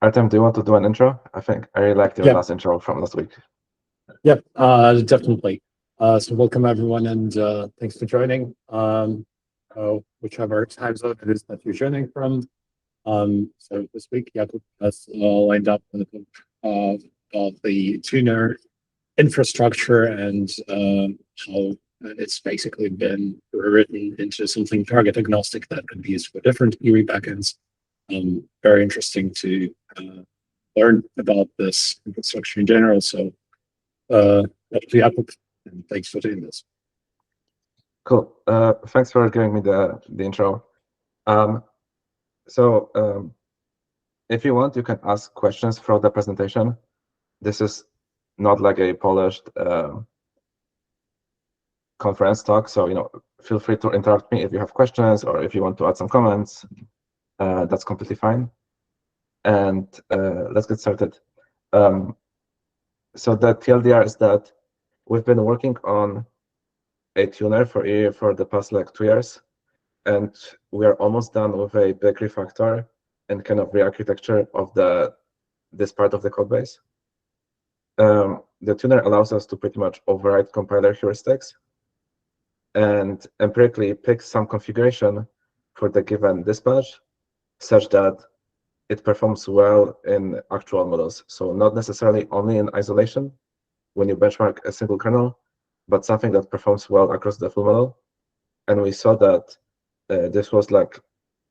Artem, do you want to do an intro? I think I really liked your last intro from last week. Yep, definitely. So welcome everyone, and thanks for joining. Whichever time zone it is that you're joining from. So this week, Jakub has lined up with of the tuner infrastructure and how it's basically been written into something target agnostic that could be used for different IREE backends. Very interesting to learn about this infrastructure in general. So Jakub, and thanks for doing this. Cool. Thanks for giving me the intro. If you want, you can ask questions throughout the presentation. This is not like a polished conference talk, so feel free to interrupt me if you have questions or if you want to add some comments. That's completely fine. And let's get started. So the TLDR is that we've been working on a tuner for IREE for the past like 2 years, and we are almost done with a big refactor and kind of re-architecture of this part of the code base. The tuner allows us to pretty much override compiler heuristics and empirically pick some configuration for the given dispatch such that it performs well in actual models. So not necessarily only in isolation when you benchmark a single kernel, but something that performs well across the full model. And we saw that this was like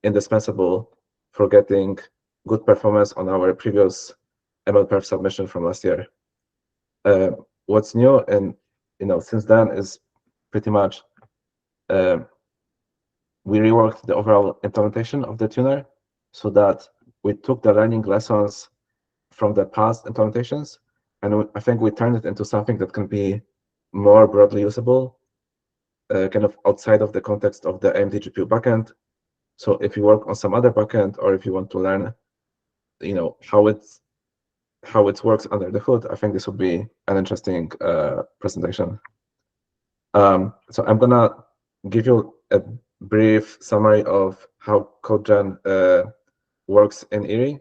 indispensable for getting good performance on our previous MLPerf submission from last year. What's new and since then is pretty much we reworked the overall implementation of the tuner so that we took the learning lessons from the past implementations, and I think we turned it into something that can be more broadly usable, kind of outside of the context of the AMD GPU backend. So if you work on some other backend, or if you want to learn, how it works under the hood, I think this would be an interesting presentation. So I'm gonna give you a brief summary of how CodeGen works in IREE,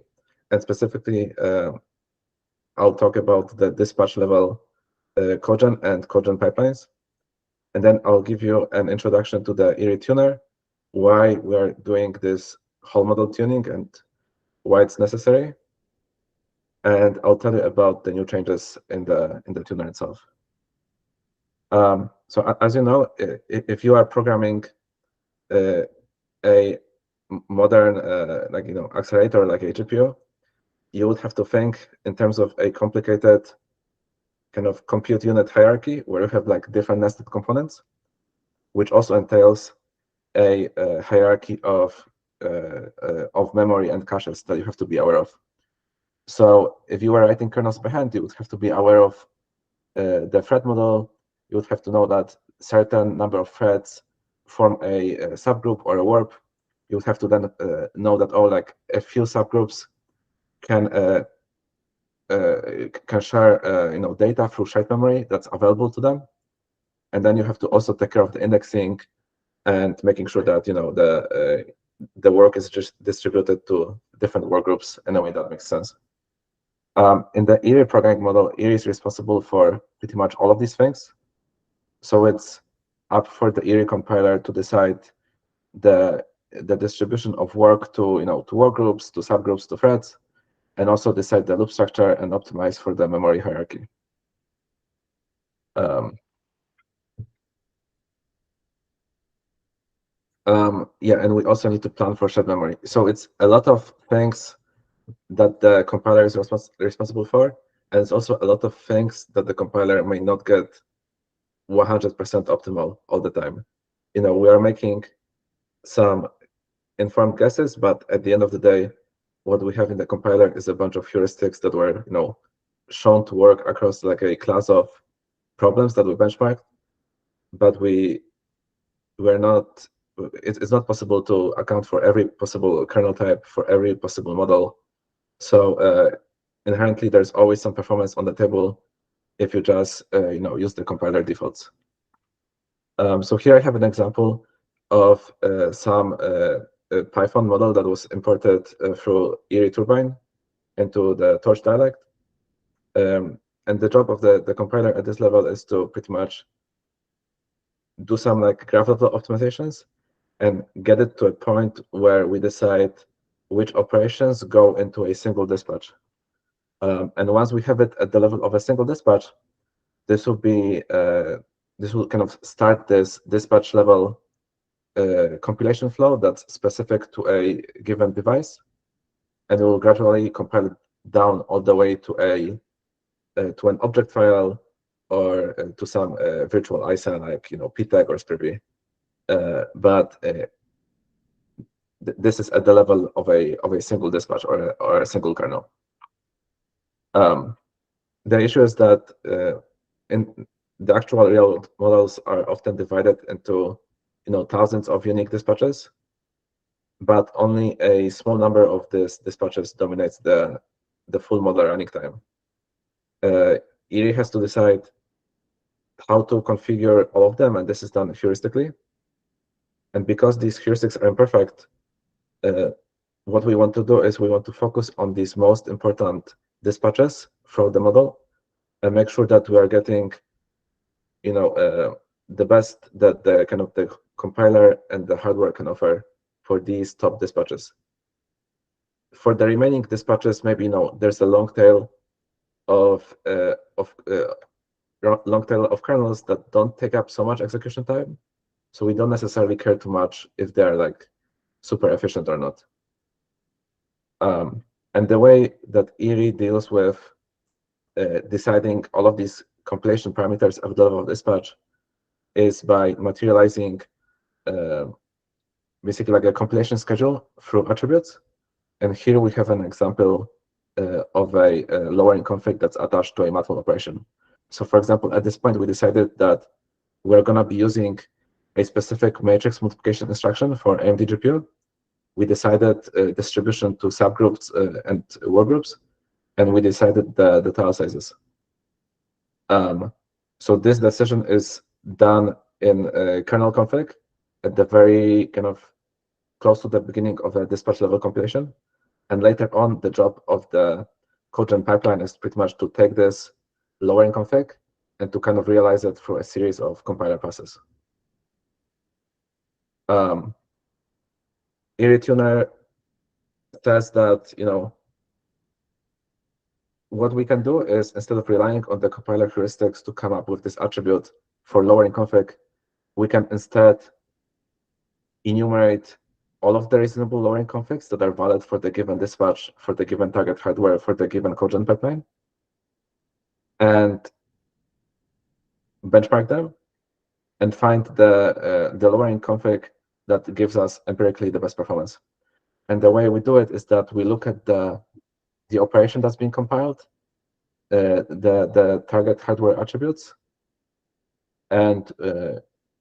and specifically I'll talk about the dispatch level CodeGen and CodeGen pipelines. And then I'll give you an introduction to the IREE tuner, why we are doing this whole model tuning and why it's necessary. And I'll tell you about the new changes in the tuner itself. So as you know, if you are programming a modern accelerator like a GPU, you would have to think in terms of a complicated kind of compute unit hierarchy where you have like different nested components, which also entails a hierarchy of memory and caches that you have to be aware of. So if you were writing kernels by hand, you would have to be aware of the thread model. You would have to know that certain number of threads form a subgroup or a warp. You would have to then know that like a few subgroups can share data through shared memory that's available to them, and then you have to also take care of the indexing and making sure that the work is just distributed to different work groups in a way that makes sense. In the IREE programming model, IREE is responsible for pretty much all of these things. So it's up for the IREE compiler to decide the distribution of work to to work groups, to subgroups, to threads, and also decide the loop structure and optimize for the memory hierarchy. Yeah, and we also need to plan for shared memory. So it's a lot of things that the compiler is responsible for, and it's also a lot of things that the compiler may not get 100% optimal all the time. We are making some informed guesses, but at the end of the day, what we have in the compiler is a bunch of heuristics that were shown to work across like a class of problems that we benchmarked, but it's not possible to account for every possible kernel type for every possible model. So inherently, there's always some performance on the table if you just use the compiler defaults. So here I have an example of some Python model that was imported through IREE Turbine. into the Torch dialect. And the job of the compiler at this level is to pretty much do some like graph level optimizations and get it to a point where we decide which operations go into a single dispatch. And once we have it at the level of a single dispatch, this will be this will kind of start this dispatch level compilation flow that's specific to a given device, and it will gradually compile it down all the way to a to an object file or to some virtual ISA like PTAG or SPIRB. But this is at the level of a single dispatch or a single kernel. The issue is that in the actual real models are often divided into thousands of unique dispatches, but only a small number of these dispatches dominates the full model running time. IREE has to decide how to configure all of them, and this is done heuristically. And because these heuristics are imperfect, what we want to do is we want to focus on these most important dispatches from the model and make sure that we are getting the best that the kind of the compiler and the hardware can offer for these top dispatches. For the remaining dispatches, maybe there's a long tail of kernels that don't take up so much execution time, so we don't necessarily care too much if they're like super efficient or not. And the way that IREE deals with deciding all of these compilation parameters at the level of dispatch is by materializing basically like a compilation schedule through attributes. And here we have an example of a lowering config that's attached to a matmul operation. So for example, at this point, we decided that we're going to be using a specific matrix multiplication instruction for AMD GPU. We decided distribution to subgroups and workgroups, and we decided the tile sizes. So this decision is done in kernel config at the very kind of close to the beginning of the dispatch level compilation. And later on, the job of the codegen pipeline is pretty much to take this lowering config and to kind of realize it through a series of compiler passes. IREE tuner says that what we can do is, instead of relying on the compiler heuristics to come up with this attribute for lowering config, we can instead enumerate all of the reasonable lowering configs that are valid for the given dispatch, for the given target hardware, for the given codegen pipeline, and benchmark them and find the lowering config that gives us empirically the best performance. And the way we do it is that we look at the operation that's being compiled, the target hardware attributes, and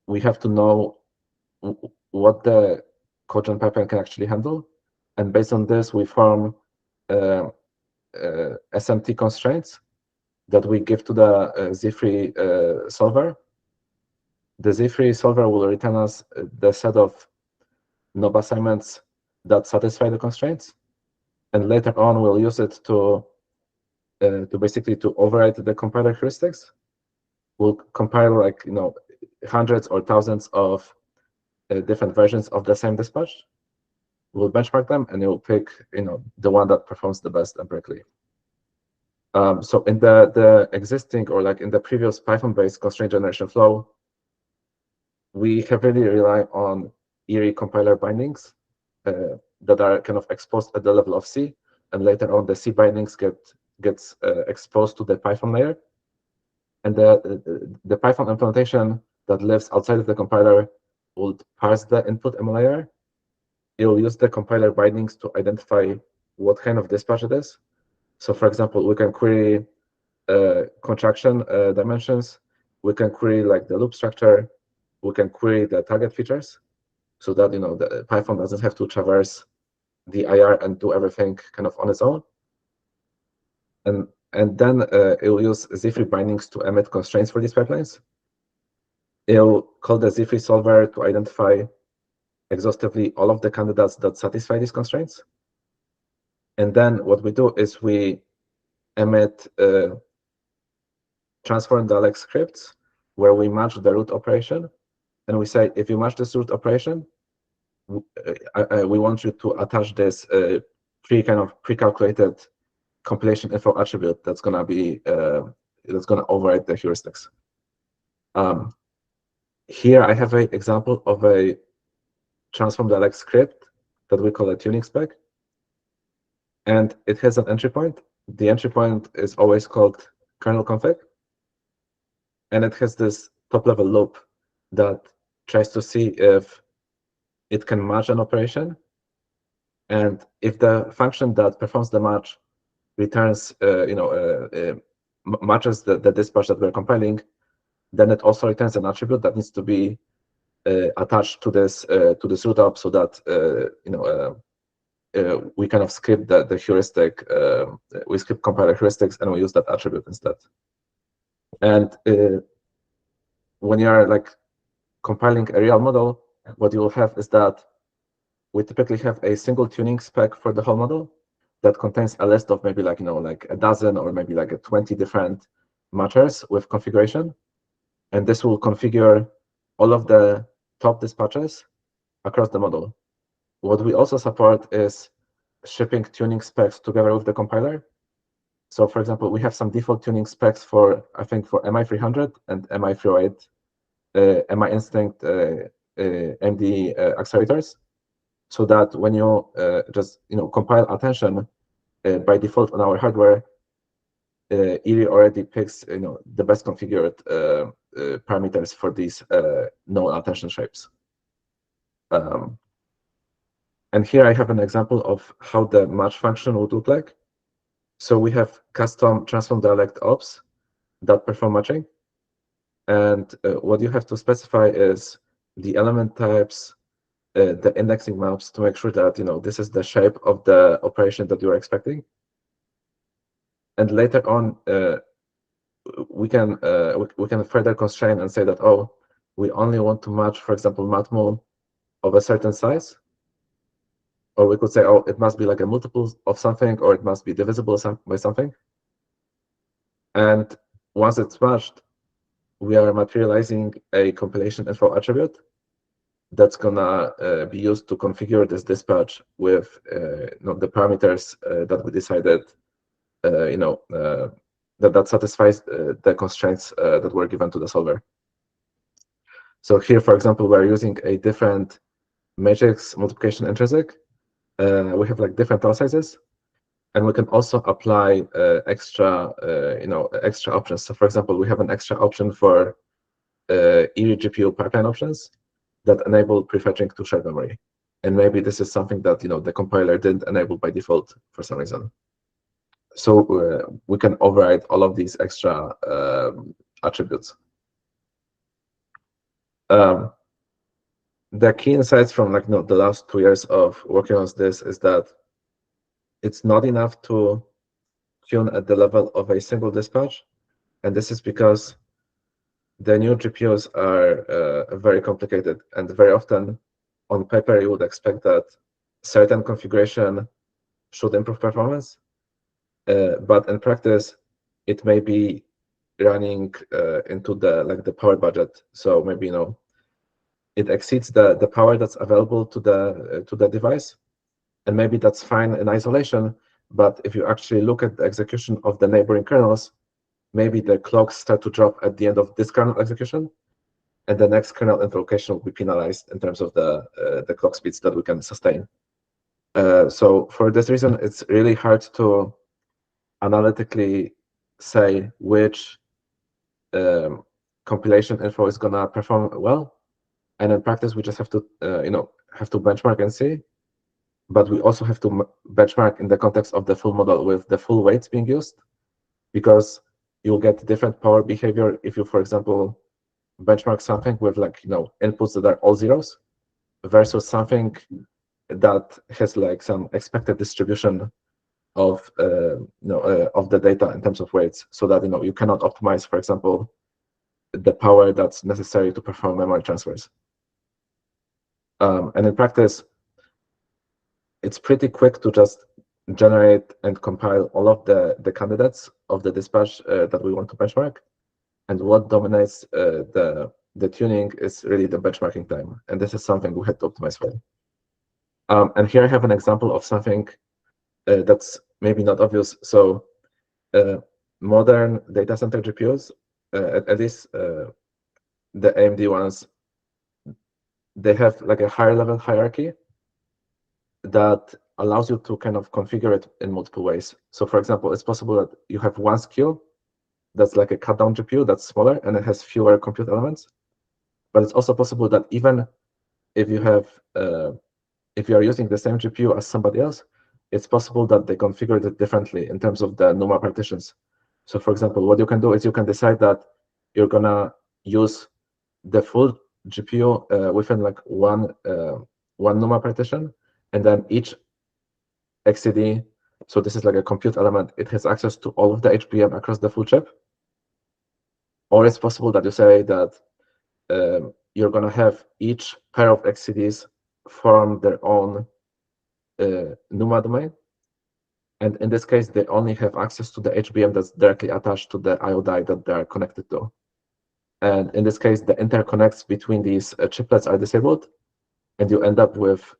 we have to know what the codegen pipeline can actually handle. And based on this, we form SMT constraints that we give to the Z3 solver. The Z3 solver will return us the set of knob assignments that satisfy the constraints, and later on we'll use it to basically to override the compiler heuristics. We'll compile like hundreds or thousands of different versions of the same dispatch. We'll benchmark them, and you'll pick the one that performs the best empirically. So in the existing, or like in the previous Python-based constraint generation flow, we heavily rely on IREE compiler bindings that are kind of exposed at the level of C, and later on the C bindings gets exposed to the Python layer. And the Python implementation that lives outside of the compiler will parse the input M layer. It will use the compiler bindings to identify what kind of dispatch it is. So for example, we can query contraction dimensions. We can query like the loop structure. We can query the target features, so that the Python doesn't have to traverse the IR and do everything kind of on its own. And then it will use Z3 bindings to emit constraints for these pipelines. It will call the Z3 solver to identify exhaustively all of the candidates that satisfy these constraints. And then what we do is we emit transform dialect scripts where we match the root operation. And we say, if you match this root operation, we want you to attach this pre-calculated compilation info attribute that's gonna be that's gonna override the heuristics. Here I have an example of a transform dialect script that we call a tuning spec, and it has an entry point. The entry point is always called kernel config, and it has this top-level loop that tries to see if it can match an operation, and if the function that performs the match returns, matches the dispatch that we're compiling, then it also returns an attribute that needs to be attached to this root up, so that we kind of skip the heuristic. We skip compiler heuristics and we use that attribute instead. And when you are like compiling a real model, what you will have is that we typically have a single tuning spec for the whole model that contains a list of maybe like a dozen or maybe like 20 different matchers with configuration, and this will configure all of the top dispatches across the model. What we also support is shipping tuning specs together with the compiler. So for example, we have some default tuning specs for, I think, for MI300 and MI308, MI Instinct MD accelerators, so that when you just compile attention by default on our hardware, IREE already picks the best configured parameters for these known attention shapes. And here I have an example of how the match function would look like. So we have custom transform dialect ops that perform matching. And what you have to specify is the element types, the indexing maps, to make sure that this is the shape of the operation that you're expecting. And later on, we can further constrain and say that, oh, we only want to match, for example, matmul of a certain size. Or we could say, oh, it must be like a multiple of something, or it must be divisible by something. And once it's matched, we are materializing a compilation info attribute that's gonna be used to configure this dispatch with the parameters that we decided, that satisfies the constraints that were given to the solver. So here, for example, we're using a different matrix multiplication intrinsic. We have like different tile sizes, and we can also apply extra options. So for example, we have an extra option for IREE GPU pipeline options that enable prefetching to shared memory. And maybe this is something that the compiler didn't enable by default for some reason. So we can override all of these extra attributes. The key insights from the last 2 years of working on this is that it's not enough to tune at the level of a single dispatch, and this is because the new GPUs are very complicated, and very often on paper you would expect that certain configuration should improve performance, but in practice it may be running into the power budget. So maybe it exceeds the power that's available to the device, and maybe that's fine in isolation. But if you actually look at the execution of the neighboring kernels, maybe the clocks start to drop at the end of this kernel execution, and the next kernel invocation will be penalized in terms of the clock speeds that we can sustain. So for this reason, it's really hard to analytically say which compilation info is gonna perform well, and in practice we just have to benchmark and see. But we also have to benchmark in the context of the full model with the full weights being used, because you'll get different power behavior if you, for example, benchmark something with inputs that are all zeros versus something that has some expected distribution of the data in terms of weights, so that you cannot optimize, for example, the power that's necessary to perform memory transfers. And in practice, it's pretty quick to just generate and compile all of the candidates of the dispatch that we want to benchmark. And what dominates the tuning is really the benchmarking time. And this is something we had to optimize for. And here I have an example of something that's maybe not obvious. So modern data center GPUs, at least the AMD ones, they have like a higher level hierarchy that allows you to kind of configure it in multiple ways. So for example, it's possible that you have one SKU that's like a cut down GPU that's smaller and it has fewer compute elements. But it's also possible that even if you have if you are using the same GPU as somebody else, it's possible that they configured it differently in terms of the NUMA partitions. So for example, what you can do is you can decide that you're gonna use the full GPU within like one NUMA partition, and then each XCD, so this is like a compute element, it has access to all of the HBM across the full chip. Or it's possible that you say that you're going to have each pair of XCDs form their own NUMA domain. And in this case, they only have access to the HBM that's directly attached to the IO die that they're connected to. And in this case, the interconnects between these chiplets are disabled, and you end up with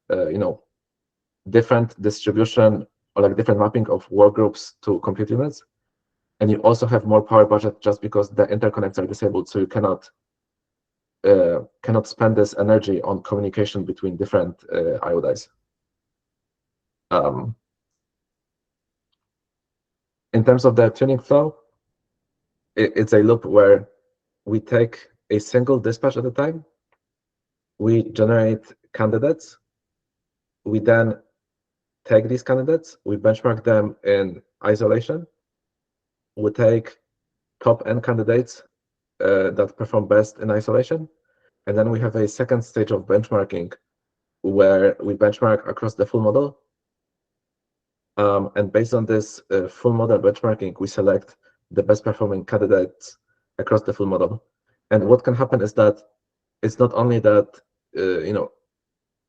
different distribution or like different mapping of work groups to compute units. And you also have more power budget just because the interconnects are disabled, so you cannot spend this energy on communication between different IO dies. In terms of the tuning flow, it's a loop where we take a single dispatch at a time, we generate candidates, we then take these candidates, we benchmark them in isolation, we take top N candidates that perform best in isolation, and then we have a second stage of benchmarking where we benchmark across the full model. And based on this full model benchmarking, we select the best performing candidates across the full model. And what can happen is that it's not only that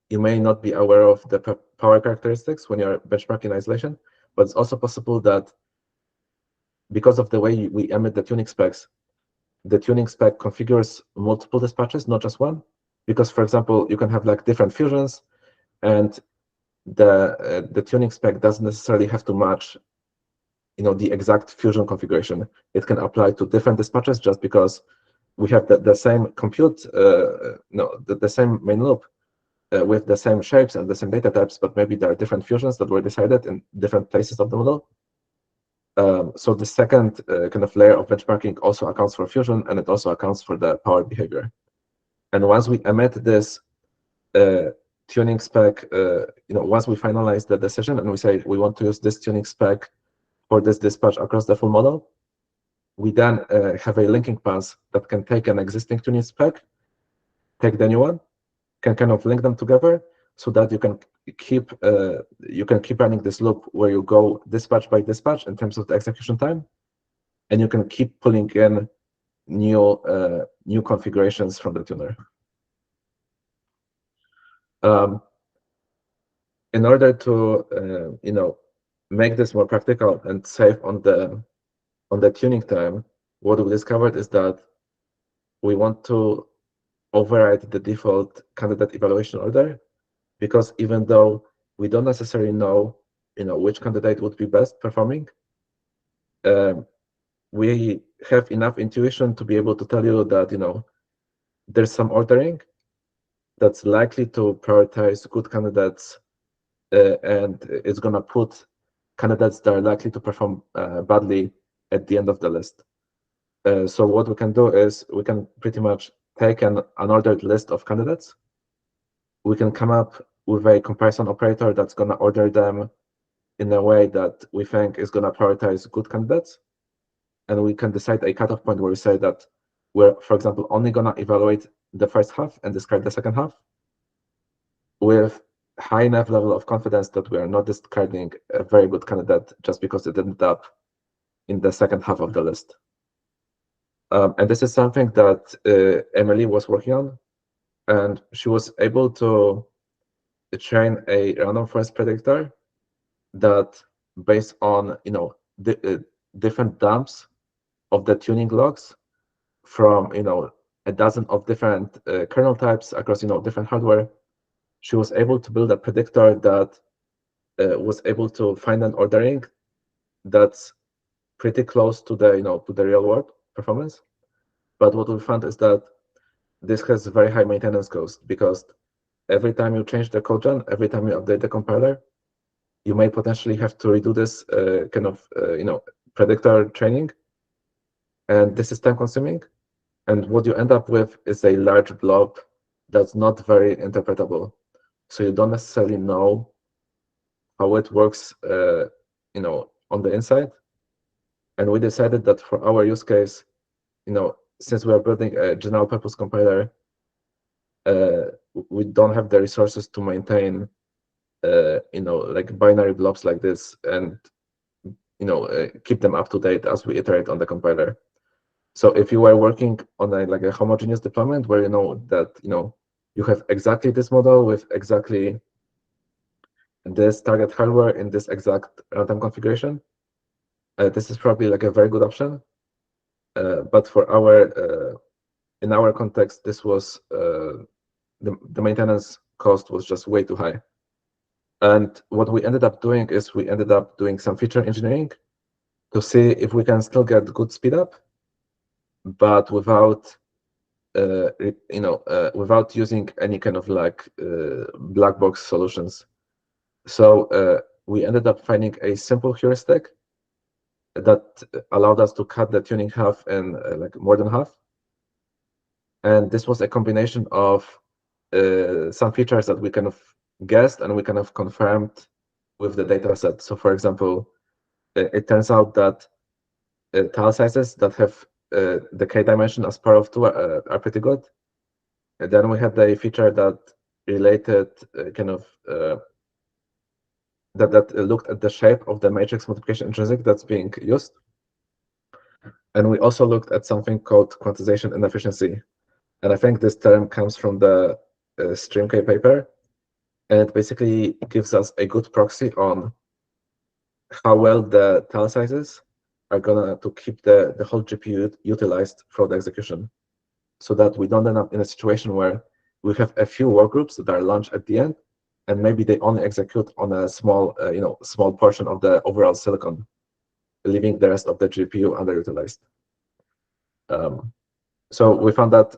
you may not be aware of the power characteristics when you're benchmarking isolation, but it's also possible that because of the way we emit the tuning specs, the tuning spec configures multiple dispatches, not just one. Because, for example, you can have like different fusions, and the tuning spec doesn't necessarily have to match the exact fusion configuration. It can apply to different dispatches just because we have the same compute, the same main loop with the same shapes and the same data types, but maybe there are different fusions that were decided in different places of the model. So the second kind of layer of benchmarking also accounts for fusion, and it also accounts for the power behavior. And once we emit this tuning spec, once we finalize the decision and we say we want to use this tuning spec for this dispatch across the full model, we then have a linking pass that can take an existing tuning spec, take the new one, can kind of link them together so that you can keep running this loop where you go dispatch by dispatch in terms of the execution time, and you can keep pulling in new configurations from the tuner. In order to make this more practical and save on the tuning time, what we discovered is that we want to override the default candidate evaluation order, because even though we don't necessarily know which candidate would be best performing, we have enough intuition to be able to tell you that there's some ordering that's likely to prioritize good candidates, and it's going to put candidates that are likely to perform badly at the end of the list. So what we can do is we can pretty much take an unordered list of candidates. We can come up with a comparison operator that's going to order them in a way that we think is going to prioritize good candidates. And we can decide a cutoff point where we say that we're, for example, only going to evaluate the first half and discard the second half with high enough level of confidence that we are not discarding a very good candidate just because it ended up in the second half of the list. And this is something that Emily was working on, and she was able to train a random forest predictor that based on different dumps of the tuning logs from a dozen of different kernel types across different hardware, she was able to build a predictor that was able to find an ordering that's pretty close to the to the real world performance. But what we found is that this has very high maintenance cost, because every time you change the code gen, every time you update the compiler, you may potentially have to redo this predictor training, and this is time consuming. And what you end up with is a large blob that's not very interpretable. So you don't necessarily know how it works, on the inside. And we decided that for our use case, since we are building a general purpose compiler, we don't have the resources to maintain, like binary blobs like this, and keep them up to date as we iterate on the compiler. So if you were working on a homogeneous deployment where you know that you have exactly this model with exactly this target hardware in this exact runtime configuration, this is probably like a very good option. But for in our context, this was the maintenance cost was just way too high. And what we ended up doing is we ended up doing some feature engineering to see if we can still get good speed up, but without without using any kind of like black box solutions. So we ended up finding a simple heuristic that allowed us to cut the tuning half in like more than half. And this was a combination of some features that we kind of guessed and we kind of confirmed with the data set. So for example, it turns out that tile sizes that have the k dimension as power of 2 are pretty good. And then we had a feature that related that looked at the shape of the matrix multiplication intrinsic that's being used. And we also looked at something called quantization inefficiency. And I think this term comes from the StreamK paper. And it basically gives us a good proxy on how well the tile sizes are gonna to keep the whole GPU utilized for the execution, so that we don't end up in a situation where we have a few workgroups that are launched at the end, and maybe they only execute on a small, small portion of the overall silicon, leaving the rest of the GPU underutilized. So we found that,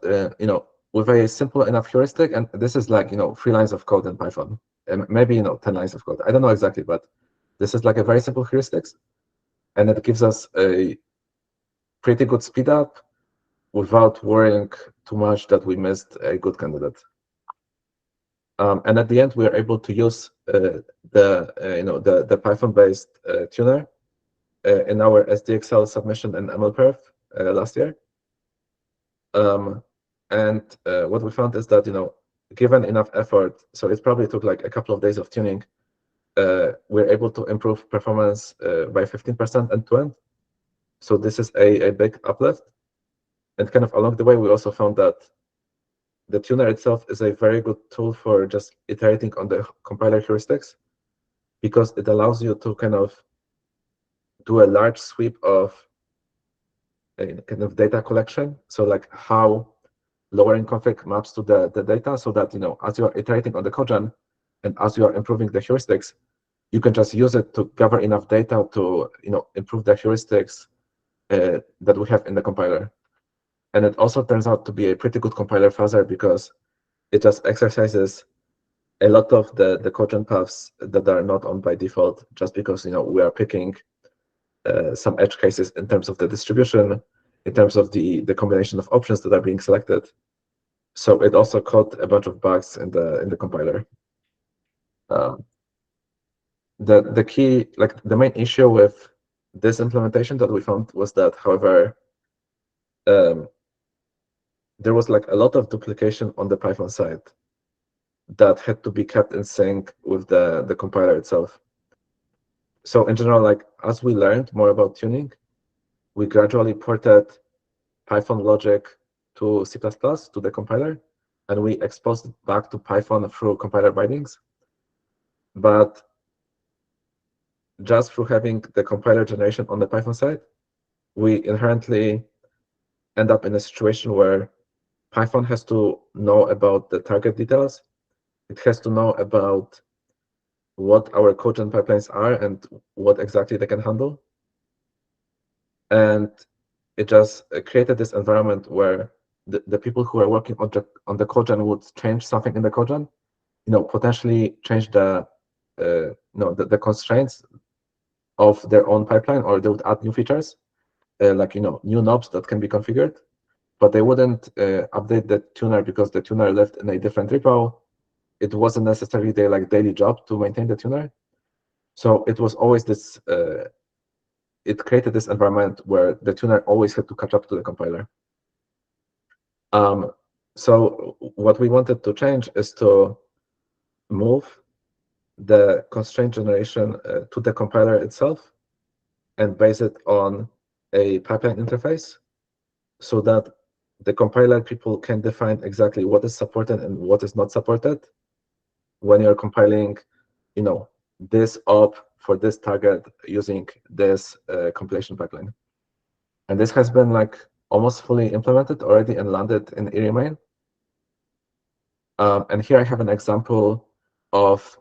with a simple enough heuristic, and this is like, 3 lines of code in Python, and maybe, 10 lines of code. I don't know exactly, but this is like a very simple heuristics, and it gives us a pretty good speed up without worrying too much that we missed a good candidate. And at the end, we are able to use the Python-based tuner in our SDXL submission in MLPerf last year. And what we found is that given enough effort, so it probably took like a couple of days of tuning, we're able to improve performance by 15% end-to-end. So this is a big uplift. And kind of along the way, we also found that the tuner itself is a very good tool for just iterating on the compiler heuristics, because it allows you to kind of do a large sweep of kind of data collection. So like how lowering config maps to the data, so that as you are iterating on the codegen and as you are improving the heuristics, you can just use it to gather enough data to improve the heuristics that we have in the compiler. And it also turns out to be a pretty good compiler fuzzer, because it just exercises a lot of the codegen paths that are not on by default, just because we are picking some edge cases in terms of the distribution, in terms of the combination of options that are being selected. So it also caught a bunch of bugs in the compiler. The key, like the main issue with this implementation that we found was that, however, there was like a lot of duplication on the Python side that had to be kept in sync with the compiler itself. So in general, like as we learned more about tuning, we gradually ported Python logic to C++ to the compiler, and we exposed it back to Python through compiler bindings. But just through having the compiler generation on the Python side, we inherently end up in a situation where Python has to know about the target details. It has to know about what our codegen pipelines are and what exactly they can handle. And it just created this environment where the people who are working on the codegen would change something in the codegen, potentially change the constraints of their own pipeline, or they would add new features, like new knobs that can be configured, but they wouldn't update the tuner because the tuner left in a different repo. It wasn't necessarily their daily job to maintain the tuner. So it was always this, it created this environment where the tuner always had to catch up to the compiler. So what we wanted to change is to move the constraint generation to the compiler itself and base it on a pipeline interface so that the compiler people can define exactly what is supported and what is not supported when you're compiling, this op for this target using this compilation pipeline. And this has been almost fully implemented already and landed in IREE main. And here I have an example of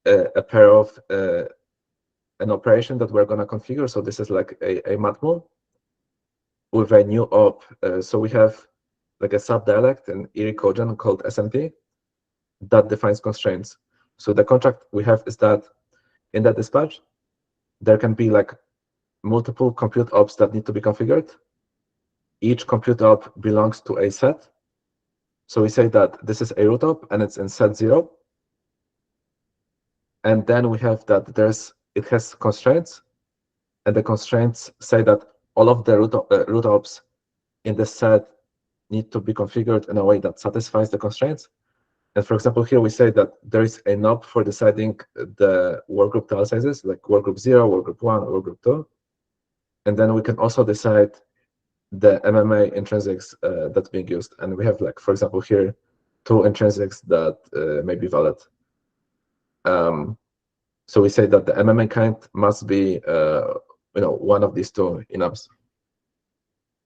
a pair of an operation that we're going to configure. So this is like a matmul with a new op. So we have like a subdialect in IREE codegen called SMT that defines constraints. So the contract we have is that in that dispatch, there can be multiple compute ops that need to be configured. Each compute op belongs to a set. So we say that this is a root op and it's in set 0. And then we have that it has constraints, and the constraints say that all of the root ops in the set need to be configured in a way that satisfies the constraints. And for example, here we say that there is a knob for deciding the workgroup tile sizes, like workgroup 0, workgroup 1, or workgroup 2. And then we can also decide the MMA intrinsics that's being used. And we have, for example, here, 2 intrinsics that may be valid. So we say that the MMA kind must be one of these 2 enums.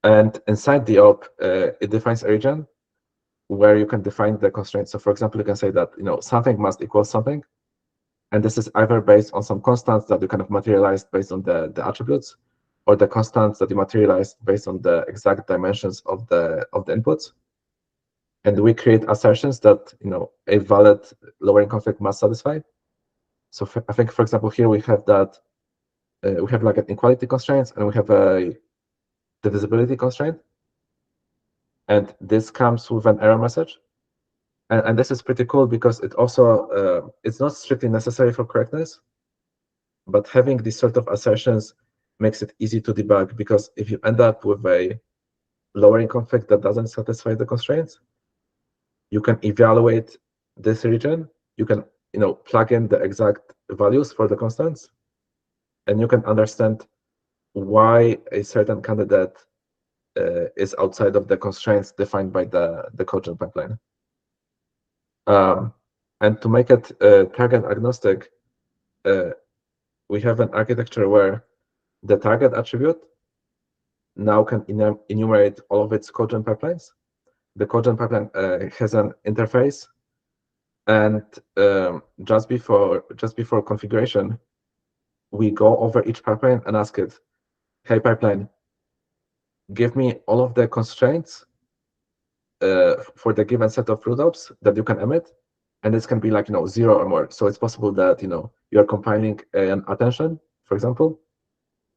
And inside the op, it defines a region where you can define the constraints. So for example, you can say that something must equal something. And this is either based on some constants that you kind of materialized based on the attributes, or the constants that you materialized based on the exact dimensions of the inputs. And we create assertions that a valid lowering conflict must satisfy. So I think, for example, here we have that we have an equality constraints, and we have a divisibility constraint. And this comes with an error message. And this is pretty cool because it also, it's not strictly necessary for correctness, but having these sort of assertions makes it easy to debug, because if you end up with a lowering conflict that doesn't satisfy the constraints, you can evaluate this region, you can plug in the exact values for the constants, and you can understand why a certain candidate is outside of the constraints defined by the codegen pipeline. And to make it target agnostic, we have an architecture where the target attribute now can enumerate all of its codegen pipelines. The codegen pipeline has an interface, and just before configuration, we go over each pipeline and ask it, hey pipeline, give me all of the constraints for the given set of root ops that you can emit, and this can be 0 or more. So it's possible that you're compiling an attention, for example,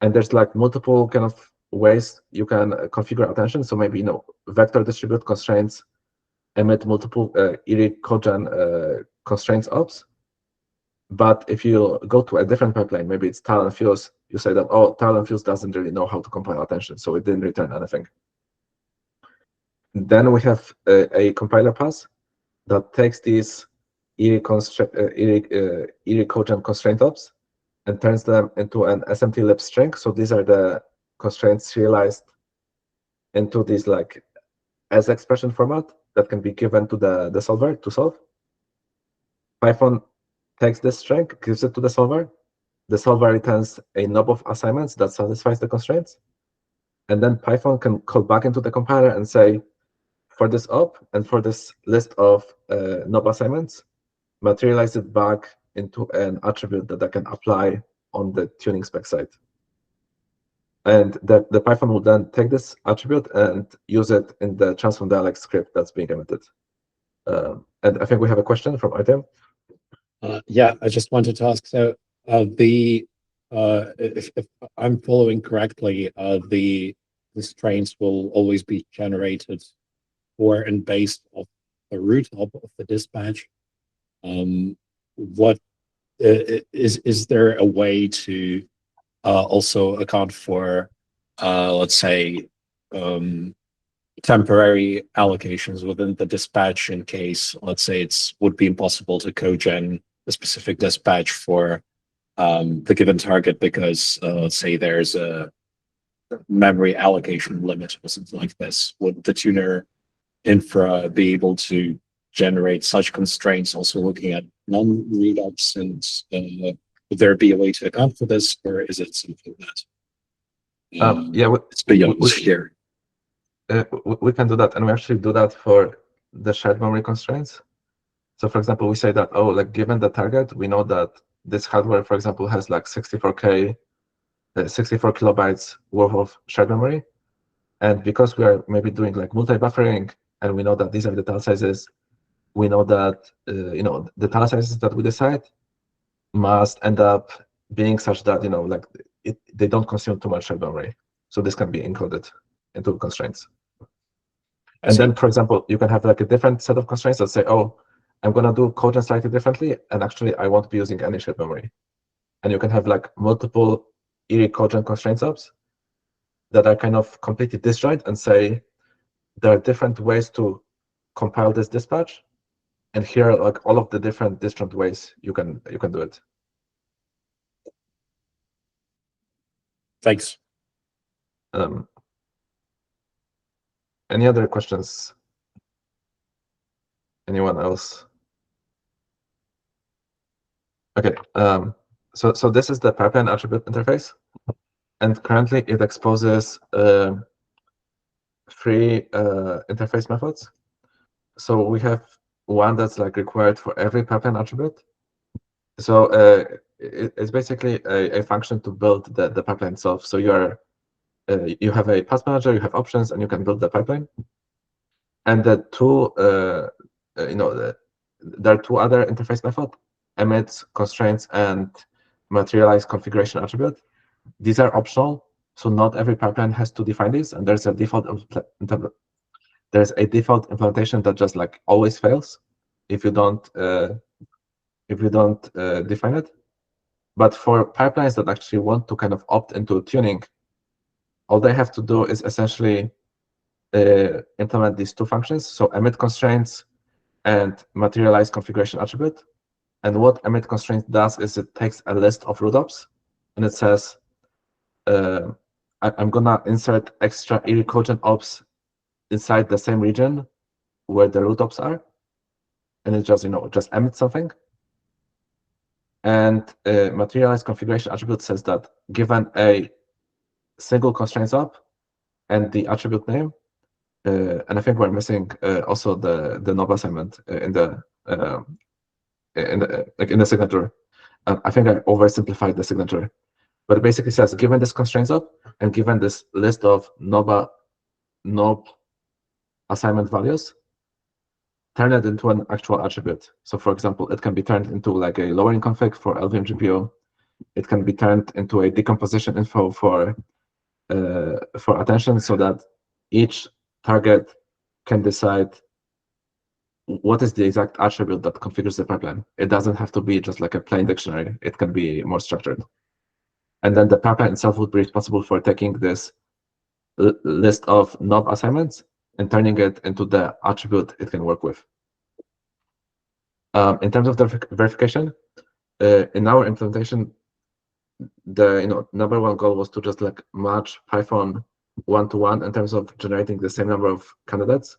and there's multiple kind of ways you can configure attention. So maybe vector distribute constraints emit multiple IREE codegen constraints ops. But if you go to a different pipeline, maybe it's tile and fuse, you say that, oh, tile and fuse doesn't really know how to compile attention, so it didn't return anything. Then we have a compiler pass that takes these IREE codegen constraint ops and turns them into an SMT lib string. So these are the constraints serialized into this as expression format that can be given to the solver to solve. Python takes this string, gives it to the solver, the solver returns a knob of assignments that satisfies the constraints. And then Python can call back into the compiler and say, for this op and for this list of knob assignments, materialize it back into an attribute that I can apply on the tuning spec side. And the Python will then take this attribute and use it in the transform dialect script that's being emitted. And I think we have a question from Artem. Yeah, I just wanted to ask, so if I'm following correctly, the constraints will always be generated for and based off the root of the dispatch. What is there a way to also account for, let's say, temporary allocations within the dispatch in case, let's say, would be impossible to cogen a specific dispatch for the given target because, let's say, there's a memory allocation limit or something like this? Would the tuner infra be able to generate such constraints, also looking at non-read-ups, and would there be a way to account for this, or is it something that yeah, it's beyond here? We can do that, and we actually do that for the shared memory constraints. So, for example, we say that, oh, like given the target, we know that this hardware, for example, has like 64 kilobytes worth of shared memory, and because we are maybe doing like multi-buffering, and we know that these are the tile sizes, we know that the tile sizes that we decide must end up being such that like they don't consume too much shared memory. So this can be included into constraints. And then, for example, you can have like a different set of constraints that say, oh, I'm going to do cogen slightly differently, and actually I won't be using any shared memory. And you can have like multiple IREE cogen constraints ups that are kind of completely disjoint and say there are different ways to compile this dispatch, and here are like all of the different disjoint ways you can do it. Thanks. Any other questions? Anyone else? Okay. So this is the pipeline attribute interface, and currently it exposes 3 interface methods. So we have one that's like required for every pipeline attribute. So it's basically a function to build the pipeline itself. So you have a path manager, you have options, and you can build the pipeline. And the two, there are 2 other interface methods: emit, constraints, and materialize configuration attribute. These are optional, so not every pipeline has to define these. And there's a default implementation that just like always fails if you don't define it. But for pipelines that actually want to kind of opt into tuning, all they have to do is essentially implement these 2 functions, so emit constraints and materialize configuration attribute. And what emit constraint does is it takes a list of root ops, and it says, I'm gonna insert extra IREE cogen ops inside the same region where the root ops are, and it just just emits something. And materialize configuration attribute says that given a single constraints op and the attribute name, and I think we're missing also the knob assignment in the signature. I think I oversimplified the signature, but it basically says given this constraints op and given this list of knob assignment values, turn it into an actual attribute. So for example, it can be turned into like a lowering config for LVM GPU. It can be turned into a decomposition info for attention, so that each target can decide what is the exact attribute that configures the pipeline. It doesn't have to be just like a plain dictionary. It can be more structured. And then the pipeline itself would be responsible for taking this list of knob assignments and turning it into the attribute it can work with. In terms of the verification, in our implementation, the number 1 goal was to just like match Python 1-to-1 in terms of generating the same number of candidates,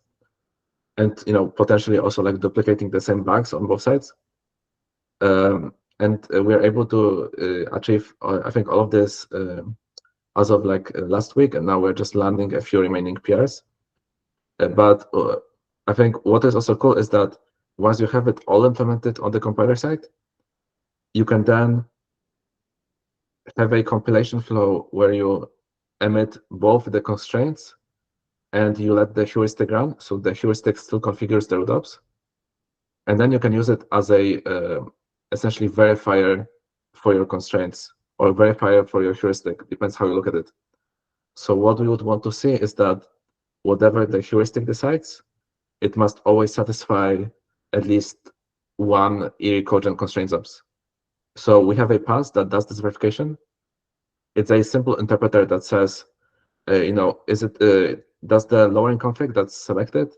and potentially also like duplicating the same bugs on both sides. And we are able to achieve, I think, all of this as of like last week, and now we're just landing a few remaining PRs. But I think what is also cool is that once you have it all implemented on the compiler side, you can then have a compilation flow where you emit both the constraints and you let the heuristic run. So the heuristic still configures the root-ups. And then you can use it as a essentially verifier for your constraints or verifier for your heuristic, depends how you look at it. So what we would want to see is that whatever the heuristic decides, it must always satisfy at least one IREE cogent constraint subs. So we have a pass that does this verification. It's a simple interpreter that says, is it does the lowering config that's selected,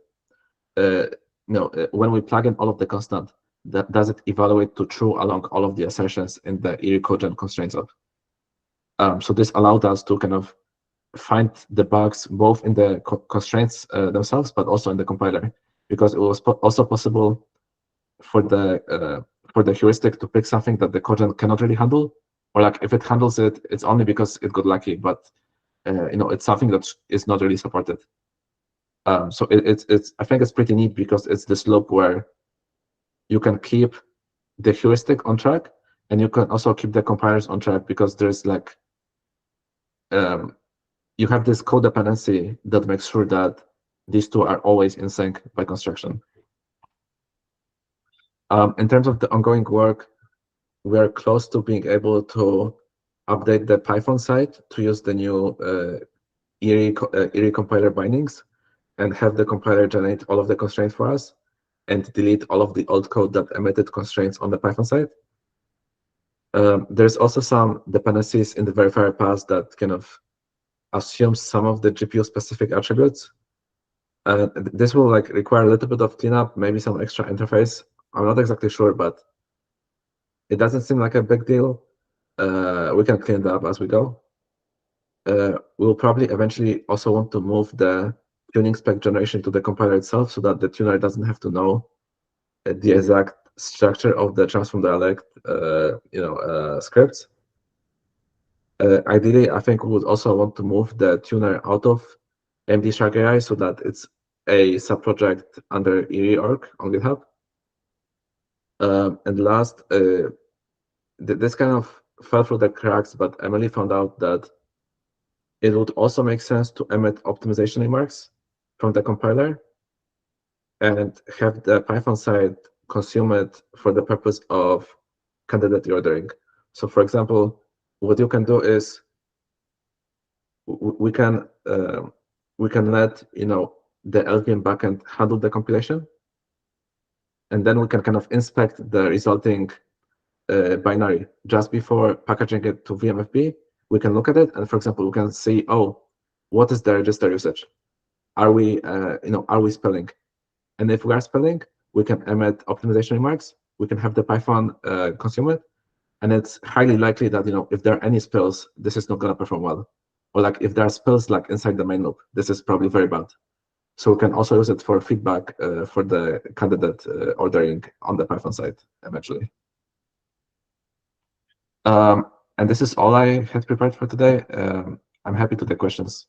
when we plug in all of the constant, does it evaluate to true along all of the assertions in the IREE cogent constraint sub? So this allowed us to kind of find the bugs both in the constraints themselves, but also in the compiler, because it was also possible for the heuristic to pick something that the cogent cannot really handle, or like if it handles it, it's only because it got lucky, but it's something that is not really supported. So it's I think it's pretty neat because it's this loop where you can keep the heuristic on track, and you can also keep the compilers on track because there's like you have this codependency that makes sure that these two are always in sync by construction. In terms of the ongoing work, we are close to being able to update the Python side to use the new IREE compiler bindings and have the compiler generate all of the constraints for us and delete all of the old code that emitted constraints on the Python side. There's also some dependencies in the verifier pass that kind of assumes some of the GPU-specific attributes. This will like require a little bit of cleanup, maybe some extra interface. I'm not exactly sure, but it doesn't seem like a big deal. We can clean it up as we go. We'll probably eventually also want to move the tuning spec generation to the compiler itself so that the tuner doesn't have to know the exact structure of the transform dialect scripts. Ideally, I think we would also want to move the tuner out of AMD Shark AI so that it's a sub-project under IREE org on GitHub. And last, this kind of fell through the cracks, but Emily found out that it would also make sense to emit optimization remarks from the compiler and have the Python side consume it for the purpose of candidate reordering. So for example, what you can do is we can let the LVM backend handle the compilation, and then we can kind of inspect the resulting binary just before packaging it to VMFB. We can look at it, and for example, we can see, oh, what is the register usage? Are we spelling? And if we are spelling, we can emit optimization remarks. We can have the Python consume it, and it's highly likely that if there are any spells, this is not going to perform well. Or like if there are spells like inside the main loop, this is probably very bad. So we can also use it for feedback for the candidate ordering on the Python side eventually. And this is all I had prepared for today. I'm happy to take questions.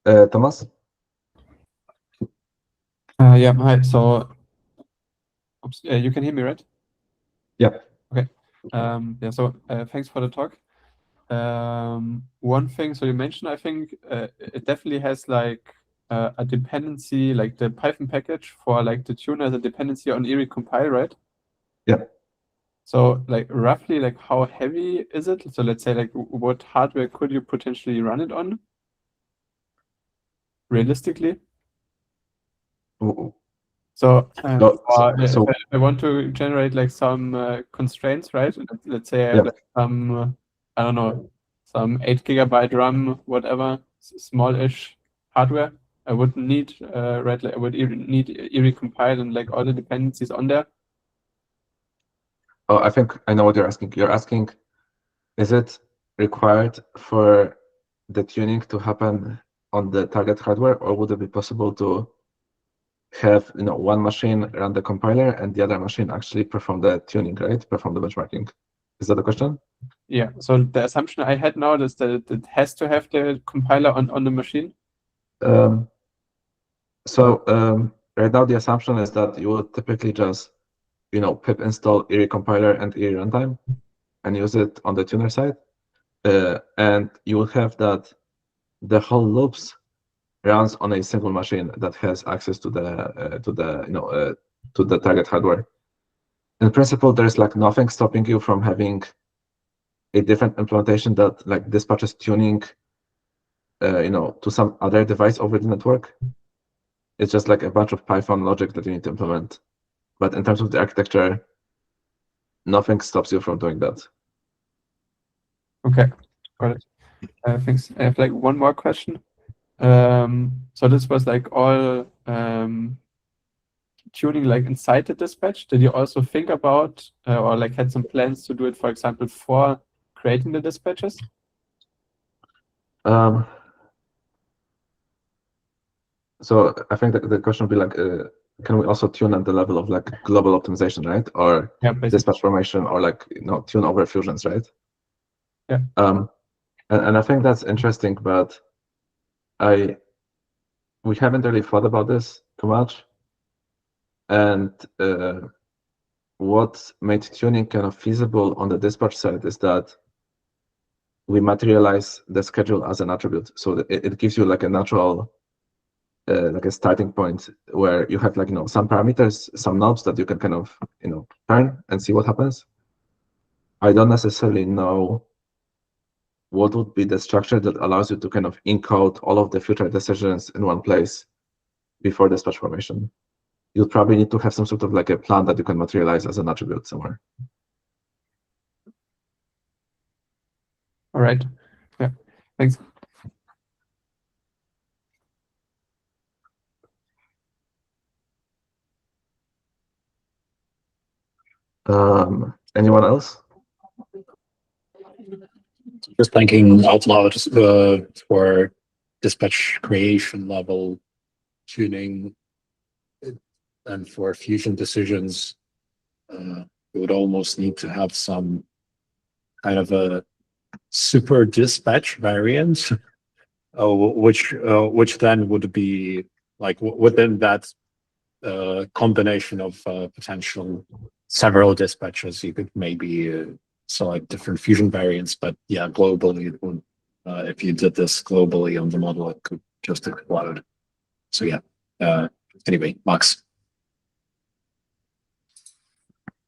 Thomas? Yeah, hi. So, you can hear me, right? Yeah. Okay. Yeah, so thanks for the talk. One thing, so you mentioned, I think it definitely has like a dependency, like the Python package for like the tuner has a dependency on IREE compile, right? Yeah. So like roughly like how heavy is it? So let's say like what hardware could you potentially run it on? Realistically? So if I want to generate like some constraints, right? Let's say I have like some, I don't know, some 8 GB RAM, whatever, small-ish hardware. I would need, right? Like I would need IREE compile and like all the dependencies on there. Oh, I think I know what you're asking. You're asking, is it required for the tuning to happen on the target hardware, or would it be possible to have one machine run the compiler and the other machine actually perform the tuning, right? Perform the benchmarking. Is that the question? Yeah. So the assumption I had now is that it has to have the compiler on the machine. Right now the assumption is that you would typically just pip install IREE compiler and IREE runtime and use it on the tuner side, and you will have that the whole loops runs on a single machine that has access to the target hardware. In principle, there's like nothing stopping you from having a different implementation that like dispatches tuning, to some other device over the network. It's just like a bunch of Python logic that you need to implement. But in terms of the architecture, nothing stops you from doing that. Okay, got it. Thanks. I have like one more question. So this was like all tuning like inside the dispatch. Did you also think about or like had some plans to do it, for example, for creating the dispatches? So I think that the question would be like, can we also tune at the level of like global optimization, right? Or Yeah, dispatch formation, or like tune over fusions, right? Yeah. And I think that's interesting, but we haven't really thought about this too much. And what made tuning kind of feasible on the dispatch side is that we materialize the schedule as an attribute. So it gives you like a natural, like a starting point where you have like, some parameters, some knobs that you can kind of, turn and see what happens. I don't necessarily know what would be the structure that allows you to kind of encode all of the future decisions in one place before dispatch formation. You'll probably need to have some sort of like a plan that you can materialize as an attribute somewhere. All right. Yeah. Thanks. Anyone else? Just thinking out loud for dispatch creation level tuning and for fusion decisions, you would almost need to have some kind of a super dispatch variant, which then would be like within that combination of potential several dispatches, you could maybe select different fusion variants. But yeah, globally, it would, if you did this globally on the model, it could just explode. So yeah. Anyway, Max.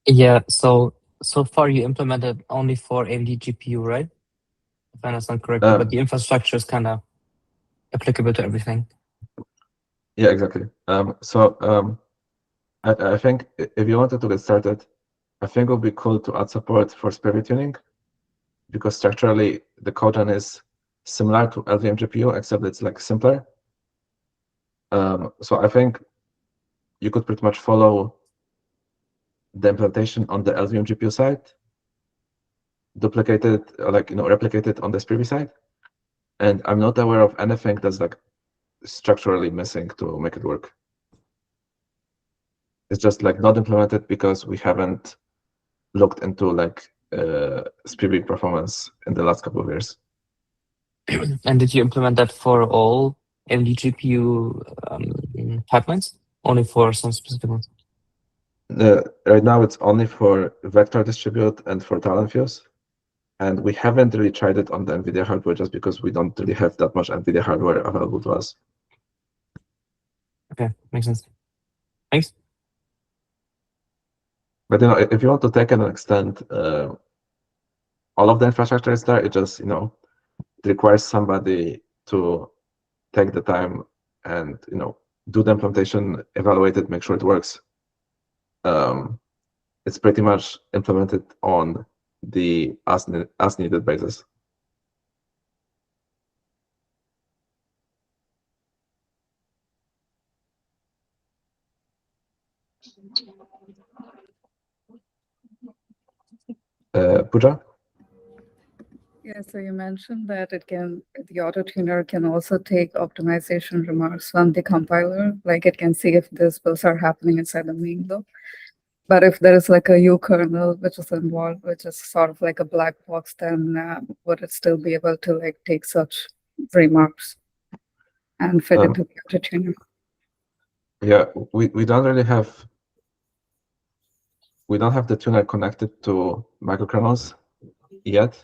Yeah. So far you implemented only for AMD GPU, right? If I understand correctly, but the infrastructure is kind of applicable to everything. Yeah, exactly. I think if you wanted to get started, I think it would be cool to add support for Spirit tuning, because structurally the codegen is similar to LVM GPU, except it's like simpler. So I think you could pretty much follow the implementation on the LVM GPU side, duplicate it, replicate it on the Spirit side. And I'm not aware of anything that's like structurally missing to make it work. It's just like not implemented because we haven't looked into like Spirit performance in the last couple of years. And did you implement that for all AMD GPU pipelines? Only for some specific ones? Right now, it's only for vector distribute and for Talon Fuse. And we haven't really tried it on the NVIDIA hardware just because we don't really have that much NVIDIA hardware available to us. Okay, makes sense. Thanks. But if you want to take and extend, all of the infrastructure is there. It just it requires somebody to take the time and do the implementation, evaluate it, make sure it works. It's pretty much implemented on the as needed basis. Pooja? Yeah, so you mentioned that the auto tuner can also take optimization remarks from the compiler, like it can see if these bills are happening inside the main loop. But if there is like a U kernel which is involved, which is sort of like a black box, then would it still be able to like take such remarks and fit into the auto tuner? Yeah, we don't really have the tuner connected to microkernels yet,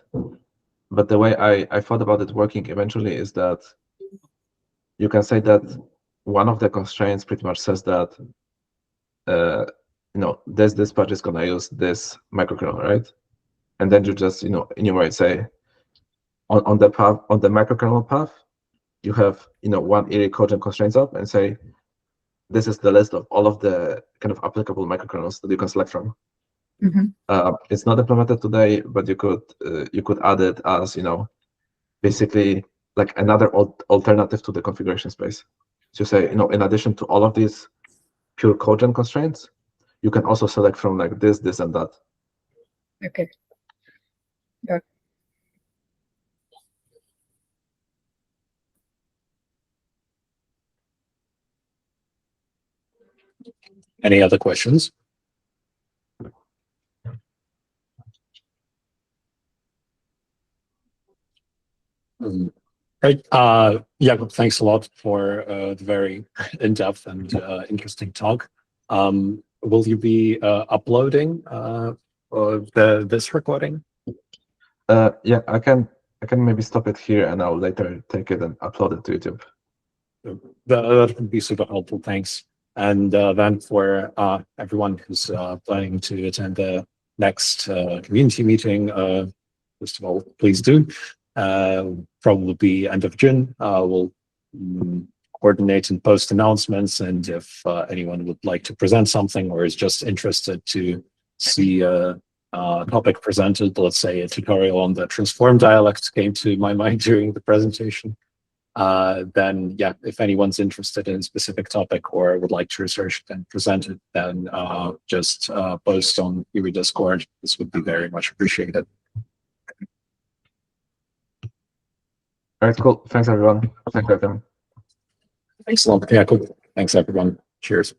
but the way I thought about it working eventually is that you can say that one of the constraints pretty much says that this dispatch is gonna use this microkernel, right? And then you just enumerate, say on the path, on the microkernel path, you have one IREE cogent constraints up and say this is the list of all of the kind of applicable microkernels that you can select from. It's not implemented today, but you could add it as basically like another alternative to the configuration space. So you say in addition to all of these pure cogent constraints, you can also select from like this, and that. Okay. Yeah. Any other questions? Great. Jakub, thanks a lot for the very in-depth and interesting talk. Will you be uploading this recording? Yeah, I can maybe stop it here and I'll later take it and upload it to YouTube. That would be super helpful, thanks. And then for everyone who's planning to attend the next community meeting, first of all, please do. Probably be end of June. We'll coordinate and post announcements, and if anyone would like to present something or is just interested to see a topic presented, let's say a tutorial on the transform dialect came to my mind during the presentation, then yeah, if anyone's interested in a specific topic or would like to research it and present it, then just post on IREE Discord. This would be very much appreciated. All right, cool. Thanks, everyone. Thanks, everyone. Thanks a lot, Jakub. Thanks, everyone. Cheers.